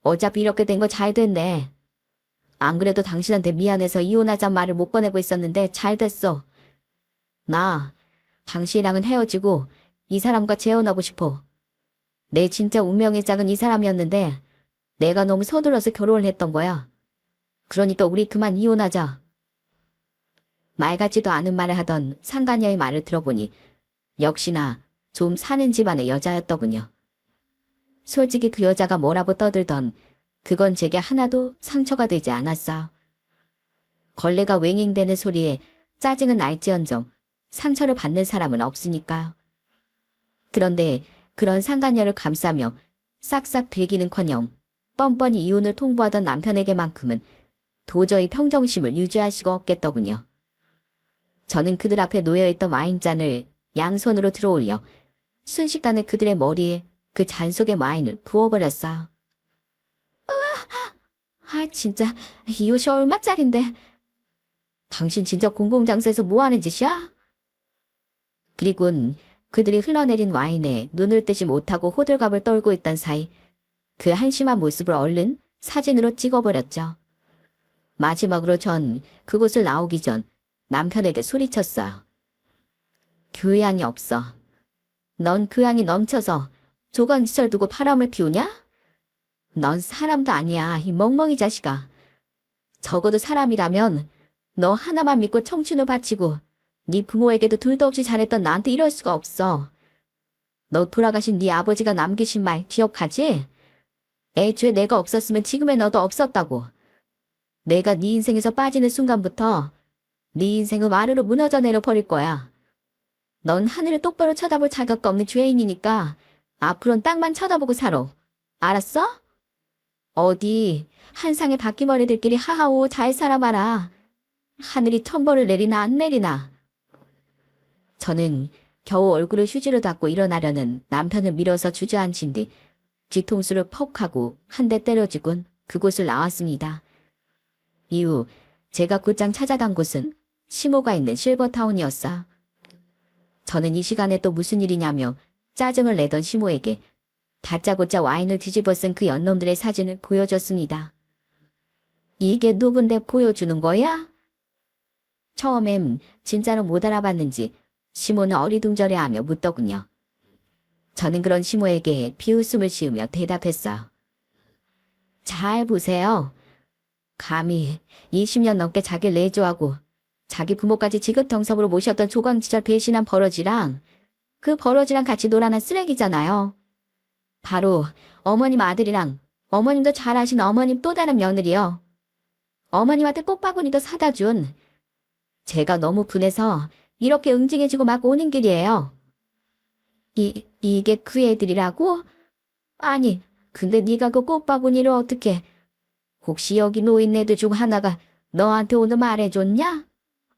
어차피 이렇게 된 거 잘 됐네. 안 그래도 당신한테 미안해서 이혼하자는 말을 못 꺼내고 있었는데 잘 됐어. 나 당신이랑은 헤어지고 이 사람과 재혼하고 싶어. 내 진짜 운명의 짝은 이 사람이었는데 내가 너무 서둘러서 결혼을 했던 거야. 그러니까 우리 그만 이혼하자. 말 같지도 않은 말을 하던 상간녀의 말을 들어보니 역시나 좀 사는 집안의 여자였더군요. 솔직히 그 여자가 뭐라고 떠들던 그건 제게 하나도 상처가 되지 않았어. 걸레가 웽웽대는 소리에 짜증은 날지언정 상처를 받는 사람은 없으니까. 그런데 그런 상간녀를 감싸며 싹싹 빌기는커녕 뻔뻔히 이혼을 통보하던 남편에게만큼은 도저히 평정심을 유지할 수가 없겠더군요. 저는 그들 앞에 놓여있던 와인잔을 양손으로 들어올려 순식간에 그들의 머리에 그 잔 속의 와인을 부어버렸어요. 아, 진짜 이 옷이 얼마짜린데. 당신 진짜 공공장소에서 뭐하는 짓이야? 그리곤 그들이 흘러내린 와인에 눈을 뜨지 못하고 호들갑을 떨고 있던 사이 그 한심한 모습을 얼른 사진으로 찍어버렸죠. 마지막으로 전 그곳을 나오기 전 남편에게 소리쳤어요. 교양이 없어. 넌 교양이 넘쳐서 조간지철 두고 바람을 피우냐? 넌 사람도 아니야, 이 멍멍이 자식아. 적어도 사람이라면 너 하나만 믿고 청춘을 바치고 네 부모에게도 둘도 없이 잘했던 나한테 이럴 수가 없어. 너 돌아가신 네 아버지가 남기신 말 기억하지? 애초에 내가 없었으면 지금의 너도 없었다고. 내가 네 인생에서 빠지는 순간부터 네 인생은 와르르 무너져 내려버릴 거야. 넌 하늘을 똑바로 쳐다볼 자격도 없는 죄인이니까 앞으로는 땅만 쳐다보고 살아. 알았어? 어디 한상의 바퀴머리들끼리 하하오 잘 살아봐라. 하늘이 천벌을 내리나 안 내리나. 저는 겨우 얼굴을 휴지로 닦고 일어나려는 남편을 밀어서 주저앉힌 뒤 뒤통수를 퍽 하고 한 대 때려주곤 그곳을 나왔습니다. 이후 제가 곧장 찾아간 곳은 시모가 있는 실버타운이었어. 저는 이 시간에 또 무슨 일이냐며 짜증을 내던 시모에게 다짜고짜 와인을 뒤집어 쓴 그 연놈들의 사진을 보여줬습니다. 이게 누군데 보여주는 거야? 처음엔 진짜로 못 알아봤는지 시모는 어리둥절해하며 묻더군요. 저는 그런 시모에게 비웃음을 씌우며 대답했어요. 잘 보세요. 감히 20년 넘게 자기를 내조하고 자기 부모까지 지긋정성으로 모셨던 조광지절 배신한 버러지랑 그 버러지랑 같이 놀아난 쓰레기잖아요. 바로 어머님 아들이랑 어머님도 잘 아신 어머님 또 다른 며느리요. 어머님한테 꽃바구니도 사다 준. 제가 너무 분해서 이렇게 응징해주고 막 오는 길이에요. 이게 그 애들이라고? 아니, 근데 네가 그 꽃바구니를 어떻게... 혹시 여기 노인네들 중 하나가 너한테 오늘 말해줬냐?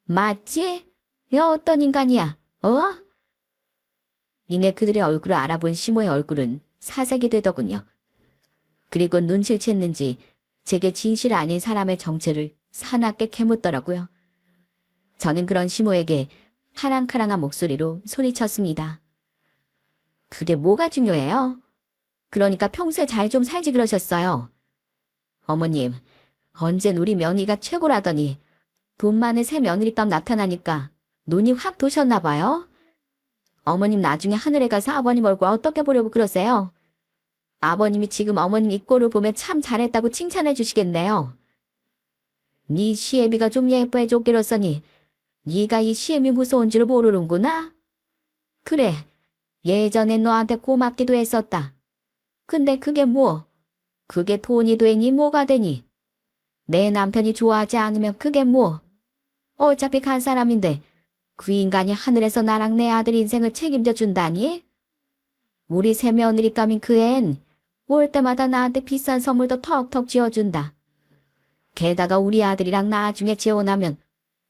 맞지? 야, 어떤 인간이야? 어? 이내 그들의 얼굴을 알아본 시모의 얼굴은 사색이 되더군요. 그리고 눈치챘는지 제게 진실 아닌 사람의 정체를 사납게 캐묻더라고요. 저는 그런 시모에게 카랑카랑한 목소리로 소리쳤습니다. 그게 뭐가 중요해요? 그러니까 평소에 잘 좀 살지 그러셨어요. 어머님, 언젠 우리 며느리가 최고라더니 돈 많은 새 며느리감 나타나니까 눈이 확 도셨나 봐요. 어머님 나중에 하늘에 가서 아버님 얼굴 어떻게 보려고 그러세요? 아버님이 지금 어머님 이 꼴을 보면 참 잘했다고 칭찬해 주시겠네요. 네 시애미가 좀 예뻐해 줬기로써니 네가 이 시애미 무서운 줄 모르는구나? 그래, 예전엔 너한테 고맙기도 했었다. 근데 그게 뭐? 그게 돈이 되니 뭐가 되니? 내 남편이 좋아하지 않으면 그게 뭐. 어차피 간 사람인데 그 인간이 하늘에서 나랑 내 아들 인생을 책임져 준다니? 우리 새 며느리감인 그 앤 올 때마다 나한테 비싼 선물도 턱턱 쥐어준다. 게다가 우리 아들이랑 나중에 재혼하면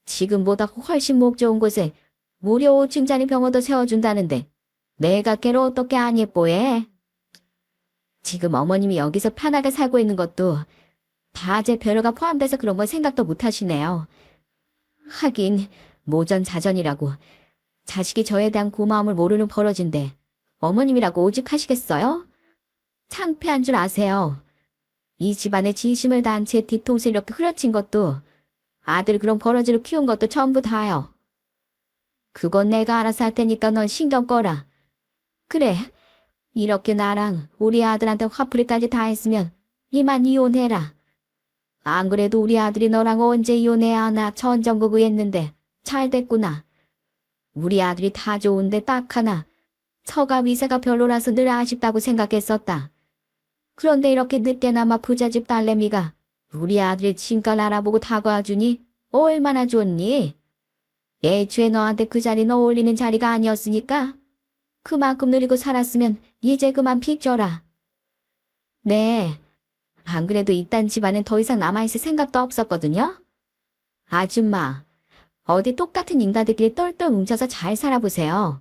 지금보다 훨씬 목 좋은 곳에 무료 5층짜리 병원도 세워준다는데 내가 걔를 어떻게 안 예뻐해? 지금 어머님이 여기서 편하게 살고 있는 것도 다 제 배려가 포함돼서 그런 건 생각도 못 하시네요. 하긴 모전자전이라고 자식이 저에 대한 고마움을 모르는 버러진데 어머님이라고 오직하시겠어요? 창피한 줄 아세요. 이 집안에 진심을 다한 제 뒤통수 이렇게 흐려친 것도 아들 그런 버러지로 키운 것도 전부 다요. 그건 내가 알아서 할 테니까 넌 신경 꺼라. 그래, 이렇게 나랑 우리 아들한테 화풀이까지 다 했으면 이만 이혼해라. 안 그래도 우리 아들이 너랑 언제 이혼해야 하나 전전긍긍했는데 잘 됐구나. 우리 아들이 다 좋은데 딱 하나 처가 위세가 별로라서 늘 아쉽다고 생각했었다. 그런데 이렇게 늦게나마 부잣집 딸내미가 우리 아들의 진가를 알아보고 다가와주니 얼마나 좋니? 애초에 너한테 그 자리는 어울리는 자리가 아니었으니까 그만큼 누리고 살았으면 이제 그만 픽 줘라. 네, 안 그래도 이딴 집안엔 더 이상 남아있을 생각도 없었거든요. 아줌마, 어디 똑같은 인간들끼리 똘똘 뭉쳐서 잘 살아보세요.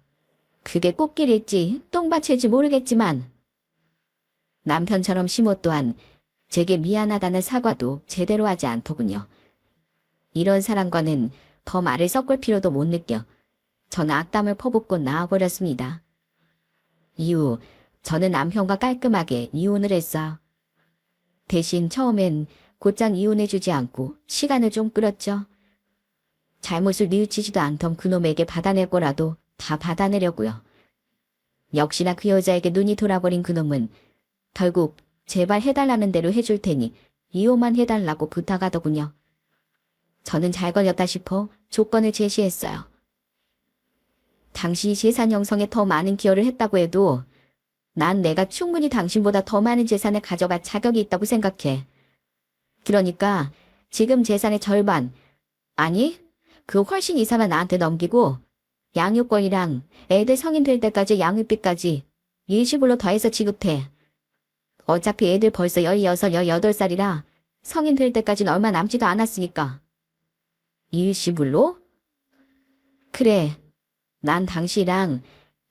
그게 꽃길일지 똥밭일지 모르겠지만 남편처럼 시모 또한 제게 미안하다는 사과도 제대로 하지 않더군요. 이런 사람과는 더 말을 섞을 필요도 못 느껴 저는 악담을 퍼붓고 나와버렸습니다. 이후 저는 남편과 깔끔하게 이혼을 했어요. 대신 처음엔 곧장 이혼해주지 않고 시간을 좀 끌었죠. 잘못을 뉘우치지도 않던 그놈에게 받아낼 거라도 다 받아내려고요. 역시나 그 여자에게 눈이 돌아버린 그놈은 결국 제발 해달라는 대로 해줄 테니 이혼만 해달라고 부탁하더군요. 저는 잘 걸렸다 싶어 조건을 제시했어요. 당신이 재산 형성에 더 많은 기여를 했다고 해도 난 내가 충분히 당신보다 더 많은 재산을 가져갈 자격이 있다고 생각해. 그러니까 지금 재산의 절반, 아니 그 훨씬 이상을 나한테 넘기고 양육권이랑 애들 성인 될 때까지 양육비까지 일시불로 더해서 지급해. 어차피 애들 벌써 16, 18살이라 성인 될 때까지는 얼마 남지도 않았으니까. 일시불로? 그래, 난 당신이랑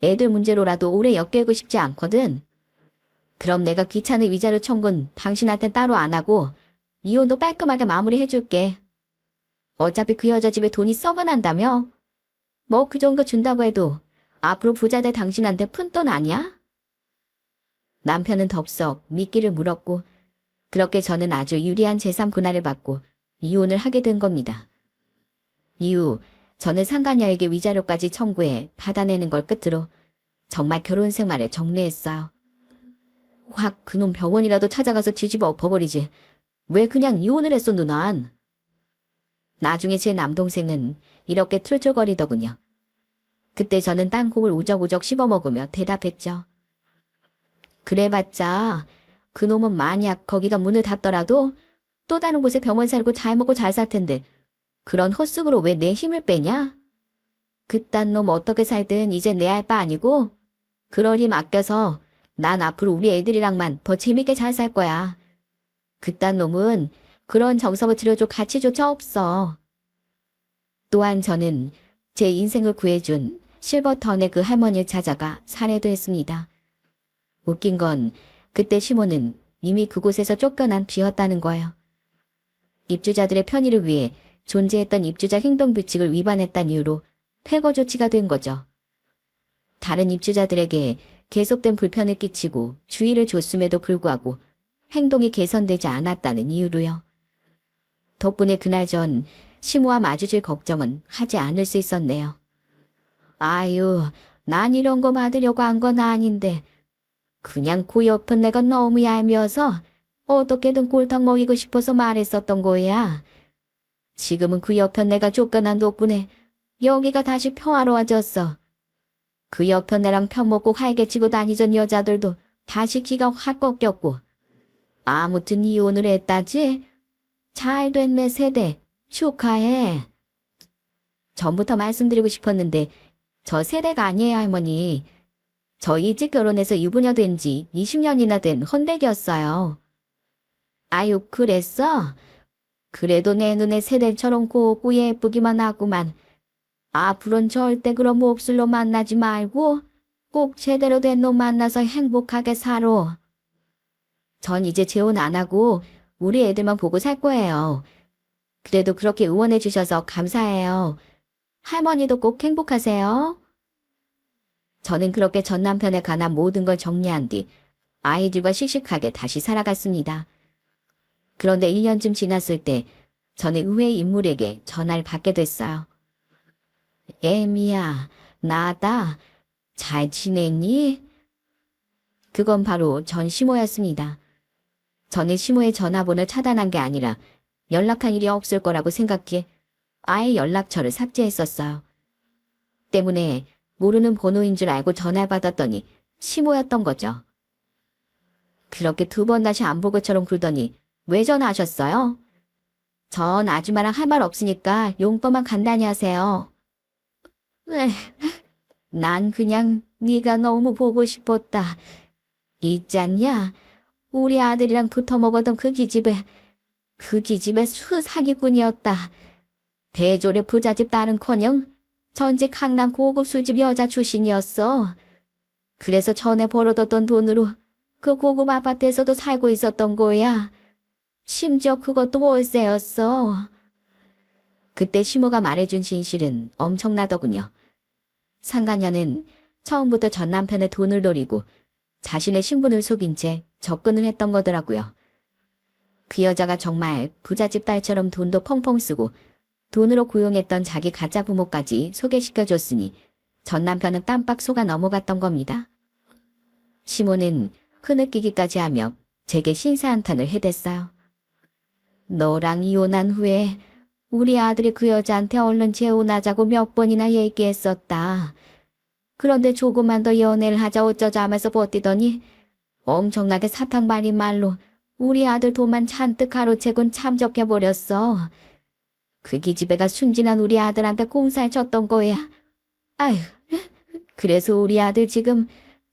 애들 문제로라도 오래 엮이고 싶지 않거든. 그럼 내가 귀찮은 위자료 청구는 당신한테 따로 안 하고 이혼도 깔끔하게 마무리해줄게. 어차피 그 여자 집에 돈이 썩어난다며? 뭐 그 정도 준다고 해도 앞으로 부자 될 당신한테 푼돈 아니야? 남편은 덥석 미끼를 물었고 그렇게 저는 아주 유리한 재산 분할을 받고 이혼을 하게 된 겁니다. 이후 저는 상간녀에게 위자료까지 청구해 받아내는 걸 끝으로 정말 결혼 생활을 정리했어요. 확 그놈 병원이라도 찾아가서 뒤집어 엎어버리지. 왜 그냥 이혼을 했어 누난? 나중에 제 남동생은 이렇게 툴툴거리더군요. 그때 저는 땅콩을 우적우적 씹어먹으며 대답했죠. 그래봤자 그놈은 만약 거기가 문을 닫더라도 또 다른 곳에 병원 살고 잘 먹고 잘 살 텐데 그런 헛수고로 왜 내 힘을 빼냐? 그딴 놈 어떻게 살든 이제 내 할 바 아니고 그럴 힘 아껴서 난 앞으로 우리 애들이랑만 더 재밌게 잘 살 거야. 그딴 놈은 그런 정성을 들여줄 가치조차 없어. 또한 저는 제 인생을 구해준 실버턴의 그 할머니를 찾아가 살해도 했습니다. 웃긴 건 그때 시몬은 이미 그곳에서 쫓겨난 뒤였다는 거예요. 입주자들의 편의를 위해 존재했던 입주자 행동규칙을 위반했다는 이유로 퇴거 조치가 된 거죠. 다른 입주자들에게 계속된 불편을 끼치고 주의를 줬음에도 불구하고 행동이 개선되지 않았다는 이유로요. 덕분에 그날 전 시모와 마주칠 걱정은 하지 않을 수 있었네요. 아유, 난 이런 거 받으려고 한 건 아닌데 그냥 그 옆은 내가 너무 얄미워서 어떻게든 꼴탕 먹이고 싶어서 말했었던 거야. 지금은 그 옆은 내가 쫓겨난 덕분에 여기가 다시 평화로워졌어. 그 옆은 내랑 편먹고 활개치고 다니던 여자들도 다시 기가 확 꺾였고. 아무튼 이혼을 했다지? 잘된 내 세대, 축하해. 전부터 말씀드리고 싶었는데, 저 세대가 아니에요, 할머니. 저 일찍 결혼해서 유부녀 된 지 20년이나 된 헌백이었어요. 아유, 그랬어? 그래도 내 눈에 세대처럼 곱고 예쁘기만 하구만. 앞으론 절대 그런 몹쓸로 만나지 말고 꼭 제대로 된 놈 만나서 행복하게 살아. 전 이제 재혼 안 하고 우리 애들만 보고 살 거예요. 그래도 그렇게 응원해 주셔서 감사해요. 할머니도 꼭 행복하세요. 저는 그렇게 전 남편에 관한 모든 걸 정리한 뒤 아이들과 씩씩하게 다시 살아갔습니다. 그런데 1년쯤 지났을 때 저는 의외의 인물에게 전화를 받게 됐어요. 애미야, 나다. 잘 지냈니? 그건 바로 전 시모였습니다. 저는 시모의 전화번호를 차단한 게 아니라 연락한 일이 없을 거라고 생각해 아예 연락처를 삭제했었어요. 때문에 모르는 번호인 줄 알고 전화를 받았더니 시모였던 거죠. 그렇게 두 번 다시 안 볼 것처럼 굴더니 왜 전화하셨어요? 전 아줌마랑 할 말 없으니까 용건만 간단히 하세요. 난 그냥 네가 너무 보고 싶었다. 있잖냐? 우리 아들이랑 붙어 먹었던 그 기집애 수 사기꾼이었다. 대졸의 부잣집 딸은커녕 전직 강남 고급 술집 여자 출신이었어. 그래서 전에 벌어뒀던 돈으로 그 고급 아파트에서도 살고 있었던 거야. 심지어 그것도 월세였어. 그때 시모가 말해준 진실은 엄청나더군요. 상간녀는 처음부터 전 남편의 돈을 노리고 자신의 신분을 속인 채 접근을 했던 거더라고요. 그 여자가 정말 부잣집 딸처럼 돈도 펑펑 쓰고 돈으로 고용했던 자기 가짜 부모까지 소개시켜줬으니 전 남편은 깜빡 속아 넘어갔던 겁니다. 시모는 흐느끼기까지 하며 제게 신세한탄을 해댔어요. 너랑 이혼한 후에 우리 아들이 그 여자한테 얼른 재혼하자고 몇 번이나 얘기했었다. 그런데 조금만 더 연애를 하자 어쩌자 하면서 버티더니 엄청나게 사탕발인 말로 우리 아들 돈만 잔뜩 가로채곤 참적해버렸어. 그 기집애가 순진한 우리 아들한테 꽁살 쳤던 거야. 아휴, 그래서 우리 아들 지금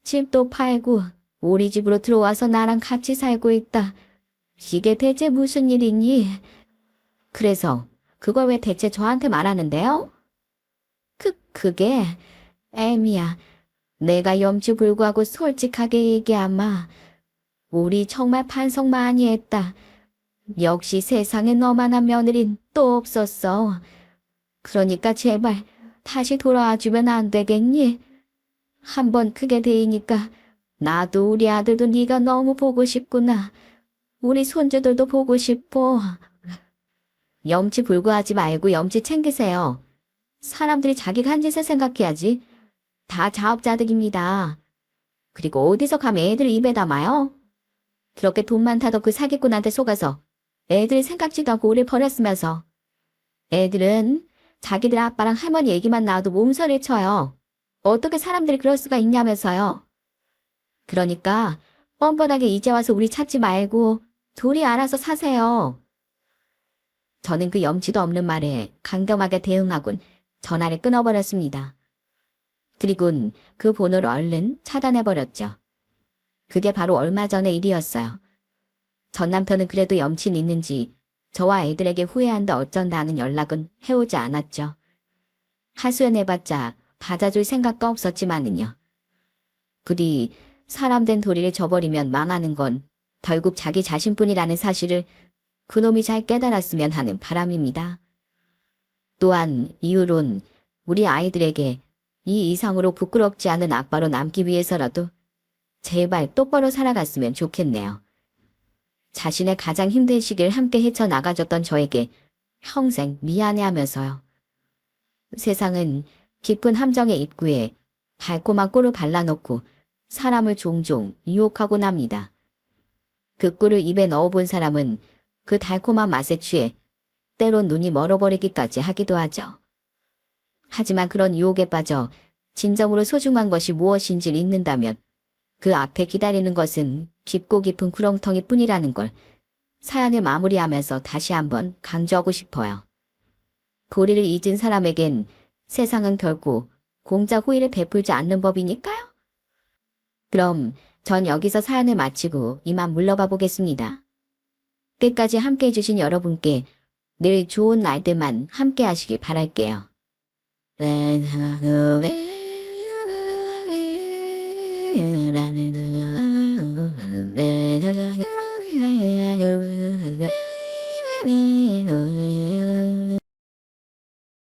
집도 팔고 우리 집으로 들어와서 나랑 같이 살고 있다. 이게 대체 무슨 일이니? 그래서 그걸 왜 대체 저한테 말하는데요? 그게 애미야. 내가 염치불구하고 솔직하게 얘기하마. 우리 정말 반성 많이 했다. 역시 세상에 너만한 며느린 또 없었어. 그러니까 제발 다시 돌아와주면 안 되겠니? 한번 그게 되니까 나도 우리 아들도 네가 너무 보고 싶구나. 우리 손주들도 보고 싶어. 염치 불구하지 말고 염치 챙기세요. 사람들이 자기가 한 짓을 생각해야지. 다 자업자득입니다. 그리고 어디서 감히 애들 입에 담아요? 그렇게 돈 많다던 그 사기꾼한테 속아서 애들이 생각지도 않고 오래 버렸으면서 애들은 자기들 아빠랑 할머니 얘기만 나와도 몸서리를 쳐요. 어떻게 사람들이 그럴 수가 있냐면서요. 그러니까 뻔뻔하게 이제 와서 우리 찾지 말고 둘이 알아서 사세요. 저는 그 염치도 없는 말에 강경하게 대응하곤 전화를 끊어버렸습니다. 그리곤 그 번호를 얼른 차단해버렸죠. 그게 바로 얼마 전의 일이었어요. 전 남편은 그래도 염치는 있는지 저와 애들에게 후회한다 어쩐다 하는 연락은 해오지 않았죠. 하소연해봤자 받아줄 생각도 없었지만은요. 부디 사람된 도리를 저버리면 망하는 건 결국 자기 자신뿐이라는 사실을 그놈이 잘 깨달았으면 하는 바람입니다. 또한 이후론 우리 아이들에게 이 이상으로 부끄럽지 않은 아빠로 남기 위해서라도 제발 똑바로 살아갔으면 좋겠네요. 자신의 가장 힘든 시기를 함께 헤쳐나가줬던 저에게 평생 미안해하면서요. 세상은 깊은 함정의 입구에 달콤한 꿀을 발라놓고 사람을 종종 유혹하곤 합니다. 그 꿀을 입에 넣어본 사람은 그 달콤한 맛에 취해 때론 눈이 멀어버리기까지 하기도 하죠. 하지만 그런 유혹에 빠져 진정으로 소중한 것이 무엇인지를 잊는다면 그 앞에 기다리는 것은 깊고 깊은 구렁텅이 뿐이라는 걸 사연을 마무리하면서 다시 한번 강조하고 싶어요. 도리를 잊은 사람에겐 세상은 결코 공짜 호의를 베풀지 않는 법이니까요. 그럼 전 여기서 사연을 마치고 이만 물러가 보겠습니다. 끝까지 함께 해주신 여러분께 늘 좋은 날들만 함께 하시길 바랄게요.